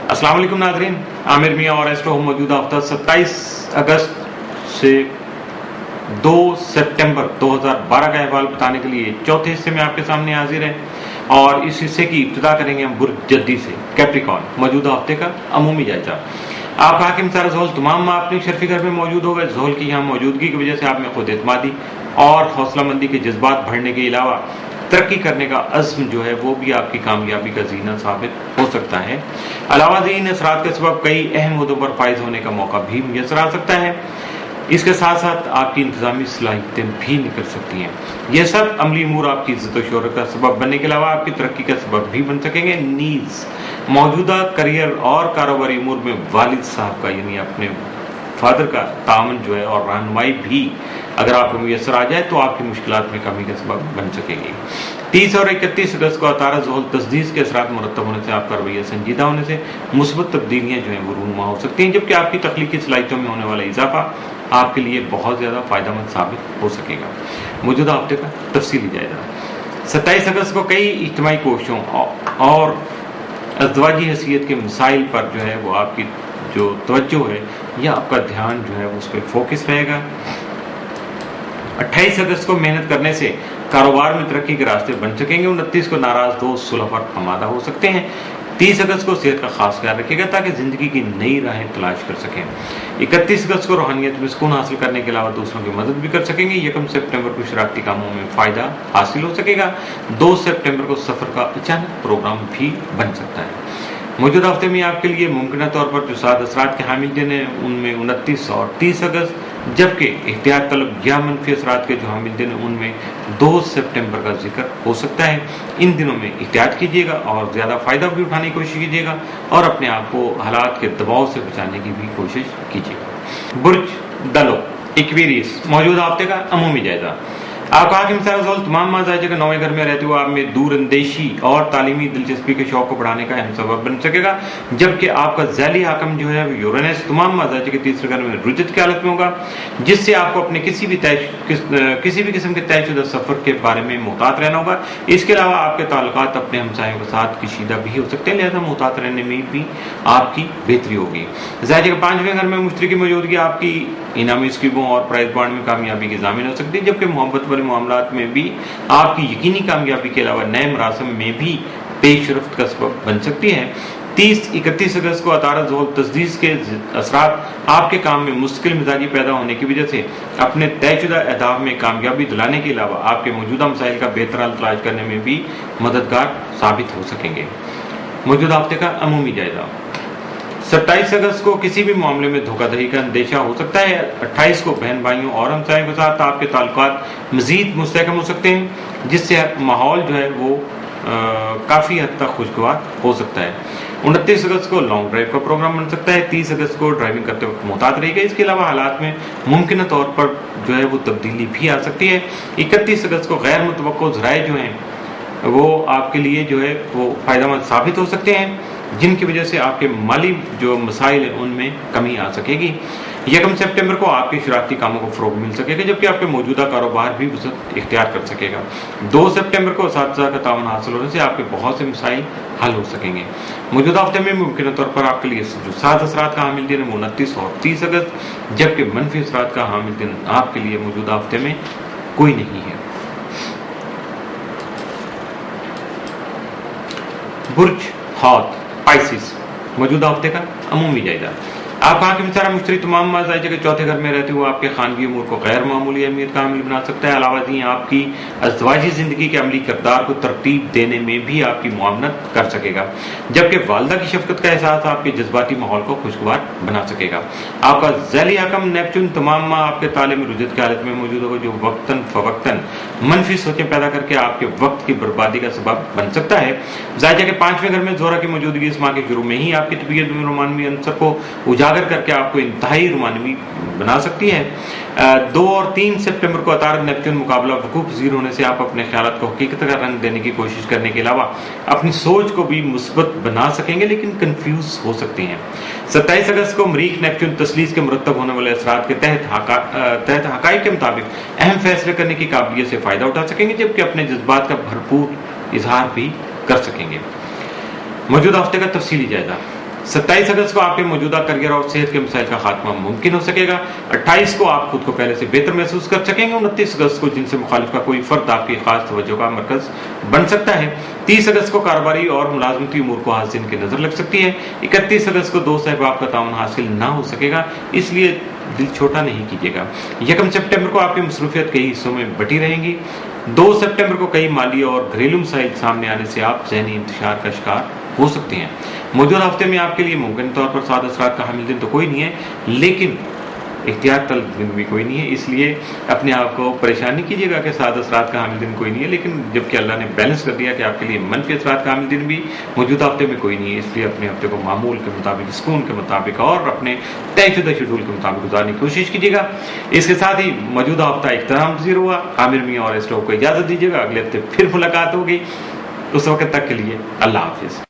अस्सलाम वालेकुम नाज़रीन, आमिर मियाँ और एस्ट्रो होम मौजूदा हफ्ता 27 अगस्त से 2 सितंबर 2012 का अहवाल बताने के लिए चौथे हिस्से में आपके सामने हाजिर है। और इस हिस्से की इब्तिदा करेंगे हम बुर्ज जद्दी से, कैप्रिकॉर्न, मौजूदा हफ्ते का अमूमी जायजा। आपका हाकिम सारा ज़ोहल तमाम अपनी शर्फी घर में मौजूद होगा। ज़ोहल की यहाँ मौजूदगी की वजह से आप में खुद एतमादी और हौसलामंदी के जज्बात बढ़ने के अलावा तरक्की करने का अज़्म जो है वो भी आपकी कामयाबी का जीना साबित हो सकता है। अलावा इन असरात के सबब कई अहम मुद्दों पर फायज होने का मौका भी मुयसर आ सकता है। इसके साथ साथ आपकी इंतजामी सलाहियतें भी निकल सकती हैं। यह सब अमली अमूर आपकी इज्जत और शोहरत का सबब बनने के अलावा आपकी तरक्की का सबब भी बन सकेंगे। नीज मौजूदा करियर और कारोबारी अमूर में वालिद साहब का यानी अपने फादर का तामन जो है और रहनुमाई भी अगर आपको मुयसर आ जाए तो आपकी मुश्किलात में कमी का सबब बन सकेगी। 30 और 31 अगस्त को अतारा ज़ोहल तस्दीस के असरात मुरतब होने से आपका रवैया संजीदा होने से मुस्बत तब्दीलियाँ जो हैं वो रूनुमा हो सकती हैं, जबकि आपकी तख्लीकी सलाहियतों में होने वाला इजाफा आपके लिए बहुत ज़्यादा फ़ायदेमंद साबित हो सकेगा। मौजूदा हफ्ते का तफसीली जायजा। 27 अगस्त को कई इज्तिमाई कोशिशों और अज़दवाजी हैसियत के मसाइल पर जो है वो आपकी जो तवज्जो है या आपका ध्यान जो है उस पर फोकस रहेगा। 28 अगस्त को मेहनत करने से कारोबार में तरक्की के रास्ते बन सकेंगे। 29 को नाराज दोस्त सुलह पर आमादा हो सकते हैं। 30 अगस्त को सेहत का खास ख्याल रखिएगा ताकि जिंदगी की नई राहें तलाश कर सकें। 31 अगस्त को रूहानियत में सुकून हासिल करने के अलावा दूसरों की मदद भी कर सकेंगे। 1 सितंबर को शरारती कामों में फायदा हासिल हो सकेगा। 2 सितंबर को सफर का अचानक प्रोग्राम भी बन सकता है। मौजूदा हफ्ते में आपके लिए मुमकिन तौर पर जो 7 असरात के हामिल दिन हैं उनमें 29 और 30 अगस्त, जबकि एहतियात तलब या मनफी असरात के जो हामिल दिन हैं उनमें 2 सितंबर का जिक्र हो सकता है। इन दिनों में एहतियात कीजिएगा और ज़्यादा फ़ायदा भी उठाने की कोशिश कीजिएगा और अपने आप को हालात के दबाव से बचाने की भी कोशिश कीजिएगा। बुर्ज दलो एक्वेरियस, मौजूदा हफ्ते का अमूमी जायजा। आपका हाकिम सारा ज़ोहल तमाम माज़ाइज के नौवे घर में रहते हुए आप में दूर अंदेशी और तालीमी दिलचस्पी के शौक को बढ़ाने का अहम सबब बन सकेगा, जबकि आपका ज़ैली हाकिम जो है यूरेनस तमाम माज़ाइज के तीसरे घर में रुजत की हालत में होगा, जिससे आपको अपने किसी भी किस्म के तयशुदा सफ़र के बारे में मुहतात रहना होगा। इसके अलावा आपके ताल्लुकात अपने हमसायों के साथ कशीदा भी हो सकते हैं, लिहाजा मुहतात रहने में भी आपकी बेहतरी होगी। ज़ाहिर के 5वें घर में मुश्तरी की मौजूदगी आपकी इनामी स्कीमों और प्राइज बांड में कामयाबी की ज़ामिन हो सकती है, जबकि मोहब्बत मामलात में भी आपकी यकीनी कामयाबी के अलावा नए मरासम में भी पेशरफ्त का सबब बन सकती है। 30-31 अगस्त को अतारा ज़ोहल तस्दीस के असरात आपके काम में मुश्किल मिजाजी पैदा होने की वजह से अपने तयशुदा अहदाफ में कामयाबी दिलाने के अलावा आपके मौजूदा मसाइल का बेहतर हल तलाश करने में भी मददगार साबित हो सकेंगे। मौजूदा हफ्ते का अमूमी जायजा। 27 अगस्त को किसी भी मामले में धोखाधड़ी का अंदेशा हो सकता है। 28 को बहन भाइयों और हमसायों के साथ आपके ताल्लुकात मजीद मुस्तहकम हो सकते हैं, जिससे माहौल जो है वो काफ़ी हद तक खुशगवार हो सकता है। 29 अगस्त को लॉन्ग ड्राइव का प्रोग्राम बन सकता है। 30 अगस्त को ड्राइविंग करते वक्त मुहतात रहिएगा। इसके अलावा हालात में मुमकिन तौर पर जो है वो तब्दीली भी आ सकती है। 31 अगस्त को गैर मुतवक्को ज़राए जो हैं वो आपके लिए जो है वो फ़ायदेमंद साबित हो सकते हैं, जिनकी वजह से आपके माली जो मसाइल हैं उनमें कमी आ सकेगी। 1 सितंबर को आपके शरारती कामों को फ़रोग़ मिल सकेगा, जबकि आपके मौजूदा कारोबार भी वसअत इख्तियार कर सकेगा। 2 सितंबर को असातिज़ा का तावन हासिल होने से आपके बहुत से मसाइल हल हो सकेंगे। मौजूदा हफ्ते में मुमकिन तौर पर आपके लिए जो 7 असरात का हामिल दिन है 29 और 30 अगस्त, जबकि मनफी असरात का हामिल दिन आपके लिए मौजूदा हफ्ते में कोई नहीं है। बुर्ज हौत पाइसिस, मौजूदा हफ्ते का अमूमी जायजा। आपका हाकिम सारा मुश्तरी तमाम माज़ाइज के चौथे घर में रहते हुए आपके खानगी अमूर को गैर मामूली अहमियत का हामिल बना सकता है। अलावा आपकी अज़दवाजी ज़िंदगी के अमली किरदार को तरतीब देने में भी आपकी मुआवनत कर सकेगा, जबकि वालदा की शफकत का एहसास आपके जज्बाती माहौल को खुशगवार बना सकेगा। आपका ज़ैली हाकिम नेपच्यून तमाम आपके ताले में रुजत की हालत में मौजूद होगा, जो वक्तन फ़वक्तन मनफी सोचें पैदा करके आपके वक्त की बर्बादी का सबब बन सकता है। ज़ाहिर के 5वें घर में ज़ोहरा की मौजूदगी इस माह के शुरू में ही आपकी तबीयत में रोमानवी अंसर को उजागर करके आपको इंतहाई रोमानवी बना सकती है। 2 और 3 सितंबर को अतारद नेपच्यून मुकाबला वकूफ पज़ीर होने से आप अपने ख्यालात को हकीकत का रंग देने की कोशिश करने के अलावा अपनी सोच को भी मुस्बत बना सकेंगे, लेकिन कंफ्यूज हो सकते हैं। 27 अगस्त को मरीख नेपच्यून तस्लीस के मुरतब होने वाले असरात के तहत हकाइक के मुताबिक अहम फैसले करने की काबिलियत से फ़ायदा उठा सकेंगे, जबकि अपने जज्बात का भरपूर इजहार भी कर सकेंगे। मौजूदा हफ्ते का तफसीली जायजा। 27 अगस्त को आपके मौजूदा करियर और सेहत के मसाइल का खात्मा मुमकिन हो सकेगा। 28 को आप खुद को पहले से बेहतर महसूस कर सकेंगे। 29 अगस्त को जिनसे मुखालिफ का कोई फर्द आपकी खास तवज्जो का मरकज बन सकता है। 30 अगस्त को कारोबारी और मुलाजमती उमूर को हासिल की नजर लग सकती है। 31 अगस्त को दोस्त अहबाब का ताउन हासिल ना हो सकेगा, इसलिए दिल छोटा नहीं कीजिएगा। 1 सितंबर को आपकी मसरूफियत कई हिस्सों में बटी रहेंगी। 2 सितंबर को कई माली और घरेलू मसाइल सामने आने से आप जहनी इंतशार का शिकार हो सकते हैं। मौजूदा हफ्ते में आपके लिए मुमकिन तौर पर साद असरात का हामिल दिन तो कोई नहीं है, लेकिन एहतियात तलब दिन भी कोई नहीं है, इसलिए अपने आप को परेशान नहीं कीजिएगा कि साद असरात का हामिल दिन कोई नहीं है। लेकिन जबकि अल्लाह ने बैलेंस कर दिया कि आपके लिए मनफी असरात का हामिल दिन भी मौजूदा हफ्ते में कोई नहीं है, इसलिए अपने हफ्ते को मामूल के मुताबिक, सुकून के मुताबिक और अपने तयशुदा शेड्यूल के मुताबिक गुजारने की कोशिश कीजिएगा। इसके साथ ही मौजूदा हफ्ता इख्तिताम पज़ीर हुआ। आमिर मियां और स्टॉक को इजाज़त दीजिएगा। अगले हफ्ते फिर मुलाकात होगी। उस वक्त तक के लिए अल्लाह हाफिज़।